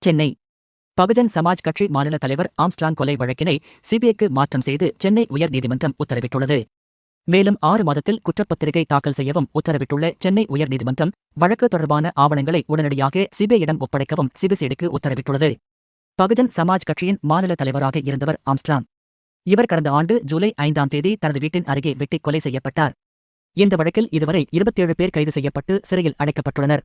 சென்னை பகுஜன் சமாஜ் கட்சி மாநில தலைவர் ஆம்ஸ்ட்ராங் கொலை வழக்கினை சிபிஐக்கு மாற்றம் செய்து சென்னை உயர்நீதிமன்றம் உத்தரவிட்டுள்ளது. மேலும் 6 மாதத்தில் குற்றப்பத்திரிகை தாக்கல் செய்யவும் உத்தரவிட்டுள்ள சென்னை உயர்நீதிமன்றம் வழக்கு தொடர்பான ஆவணங்களை உடனடியாக சிபிஐயிடம் ஒப்படைக்கவும் சிபிசிஐடிக்கு உத்தரவிட்டுள்ளது. பகுஜன் சமாஜ் கட்சியின் மாநில தலைவராக இருந்தவர் ஆம்ஸ்ட்ராங். இவர் கடந்த ஆண்டு ஜூலை 5ஆம் தேதி தனது வீட்டின் அருகே வெட்டி கொலை செய்யப்பட்டார். இந்த வழக்கில் இதுவரை 27 பேர் கைது செய்யப்பட்டு சிறையில் அடைக்கப்பட்டுள்ளனர்.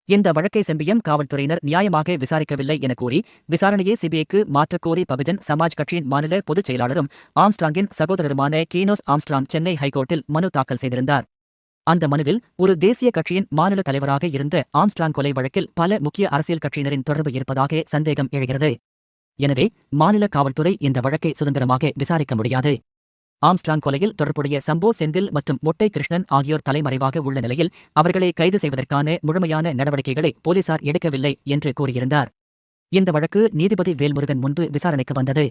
இந்த வழக்கை செம்பியம் காவல்துறையினர் நியாயமாக விசாரிக்கவில்லை என கூறி விசாரணையை சிபிஐக்கு மாற்றக்கோரி பகுஜன் சமாஜ் கட்சியின் மாநில பொதுச் செயலாளரும் ஆம்ஸ்ட்ராங்கின் சகோதரருமான கீனோஸ் ஆம்ஸ்ட்ராங் சென்னை ஹைகோர்ட்டில் மனு தாக்கல் செய்திருந்தார். அந்த மனுவில் ஒரு தேசிய கட்சியின் மாநில தலைவராக இருந்த ஆம்ஸ்ட்ராங் கொலை வழக்கில் பல முக்கிய அரசியல் கட்சியினரின் தொடர்பு இருப்பதாக சந்தேகம் எழுகிறது. எனவே மாநில காவல்துறை இந்த வழக்கை சுதந்திரமாக விசாரிக்க முடியாது. ஆம்ஸ்ட்ராங் கொலையில் தொடர்புடைய சம்போ செந்தில் மற்றும் மொட்டை கிருஷ்ணன் ஆகியோர் தலைமறைவாக உள்ள நிலையில் அவர்களை கைது செய்வதற்கான முழுமையான நடவடிக்கைகளை போலீசார் எடுக்கவில்லை என்று கூறியிருந்தார். இந்த வழக்கு நீதிபதி வேல்முருகன் முன்பு விசாரணைக்கு வந்தது.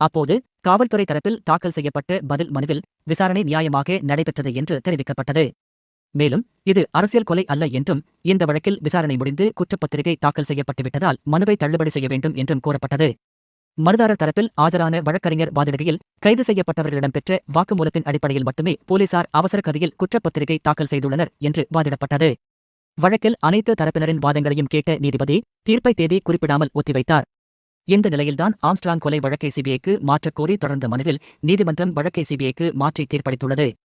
அப்போது காவல்துறை தரப்பில் தாக்கல் செய்யப்பட்ட பதில் மனுவில் விசாரணை நியாயமாக நடைபெற்றது என்று தெரிவிக்கப்பட்டது. மேலும் இது அரசியல் கொலை அல்ல என்றும் இந்த வழக்கில் விசாரணை முடிந்து குற்றப்பத்திரிகை தாக்கல் செய்யப்பட்டுவிட்டதால் மனுவை தள்ளுபடி செய்ய வேண்டும் என்றும் கூறப்பட்டது. மனுதாரர் தரப்பில் ஆஜரான வழக்கறிஞர் வாதிடுகையில் கைது செய்யப்பட்டவர்களிடம் பெற்ற வாக்குமூலத்தின் அடிப்படையில் மட்டுமே போலீசார் அவசர கதியில் குற்றப்பத்திரிகை தாக்கல் செய்துள்ளனர் என்று வாதிடப்பட்டது. வழக்கில் அனைத்து தரப்பினரின் வாதங்களையும் கேட்ட நீதிபதி தீர்ப்பை தேதி குறிப்பிடாமல் ஒத்திவைத்தார். இந்த நிலையில்தான் ஆம்ஸ்ட்ராங் கொலை வழக்கை சிபிஐக்கு மாற்றக்கோரி தொடர்ந்த மனுவில் நீதிமன்றம் வழக்கை சிபிஐக்கு மாற்றி தீர்ப்பளித்துள்ளது.